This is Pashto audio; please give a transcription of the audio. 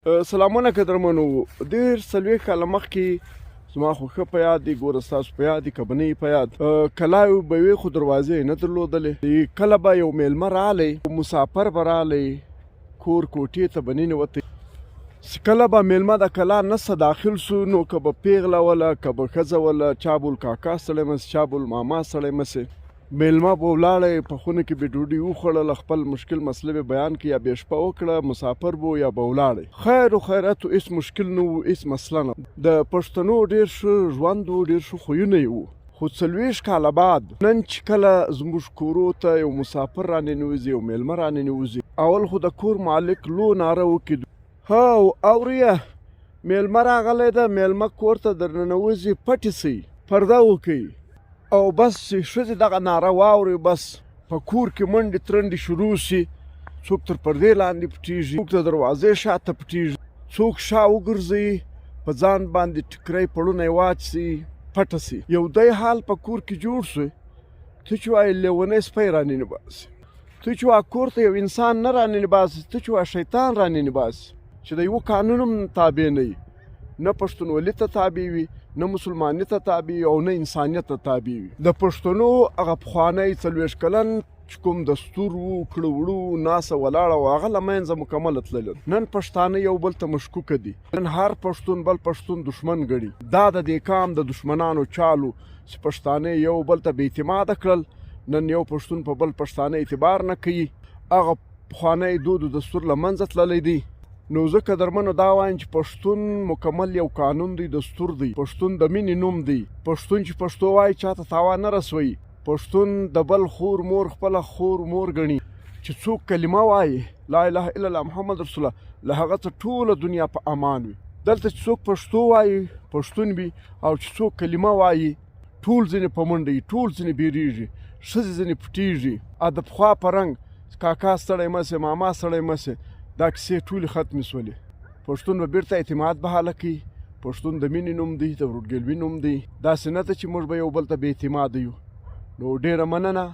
سلامونه قدرمنو ډېر څلوېښت کاله مخکې زما خو ښه په یاد دي، ګوره ستاسو په یاد دي که به نه په یاد. کلاوې به وې خو دروازې یې نه درلودلې. کله به یو میلمه رالی، مسافر به رالی، کور کوټې ته به ننوتی. کله به میلمه د کلا نسه داخل سو نو که به پیغله وله که به ښځه وله، چا به الکاکا سړی مسې، چا به الماما سړی مسې. میلمه به ولاړی، په خونه کې به ډوډۍ وخوړله، خپل مشکل مسله به بیان کړي یا بې شپه وکړه، مسافر به یا به ولاړی. خیر و خیرت و هېڅ مشکل نه و، هېڅ مسله نه. د پښتنو ډېر ښه ژوند و، ډېر ښه خویونه یې وو. خو 40 کاله بعد نن چې کله زموږ کورو ته یو مسافر راننوځي، یو میلمه راننوځي، اول خو د کور مالک لو ناره وکړي، ها اوريه میلمه راغلی ده، میلمه کور ته درننوځي، پټې سئ، پرده وکئ. او بس چې ښځې دغه ناره واوري، بس په کور کې منډې ترنډې شروع شي. څوک تر پردې لاندې پټېږي، څوک د دروازې شاته پټېږي، څوک شا وګرځوي، په ځان باندې ټکری پړونی واچوي، پټه سي. یو دی حال په کور کې جوړ سو، ته چې وایې لیونی سپی راننباسي، ته چې وایې کور ته یو انسان نه راننباسي، ته چې وایې شیطان راننباسي چې د یوه قانون هم تابع نه وي، نه پښتونولي ته تابع وي، نه مسلماني ته تابع وي، او نه انسانیت ته تابع وي. د پښتنو هغه پخوانی 40 کلن چې کوم دستور و، کړه وړو، ناسه ولاړه وه، هغه له منځه مکمله تللي. نن پښتانه یو بل ته مشکوکه دي، نن هر پښتون بل پښتون دښمن ګڼي. دا د دې قام د دښمنانو چالو چې پښتانه یو بل ته بې اعتماده کړل. نن یو پښتون په بل پښتانه اعتبار نه کوي، هغه پخوانی دود و دستور له منځه تللی دی. نو زه قدرمنو دا وایم چې پښتون مکمل یو قانون دی، دستور دی. پښتون د مینې نوم دی. پښتون چې پښتو وایي چاته تاوان نه رسوي. پښتون د بل خور مور خپله خور مور ګڼي. چې څوک کلمه وایي لا اله الا الله محمد رسول الله، له هغه څه ټوله دنیا په امان وي. دلته چې څوک پښتو وایي پښتون وي، او چې څوک کلمه وایي ټول ځینې په منډه وي، ټول ځینې بیریږي، ښځې ځینې پټېږي. د پخوا په رنګ کاکا ستړی مسې، ماما ستړی مسې، دا کیسې ټولې ختمې شولې. پښتون به بیرته اعتماد بحاله کوي. پښتون د مینې نوم دی، د ورورګلوي نوم دی. داسې نه ده چې موږ به یو بل ته بې اعتماده یو. نو ډېره مننه.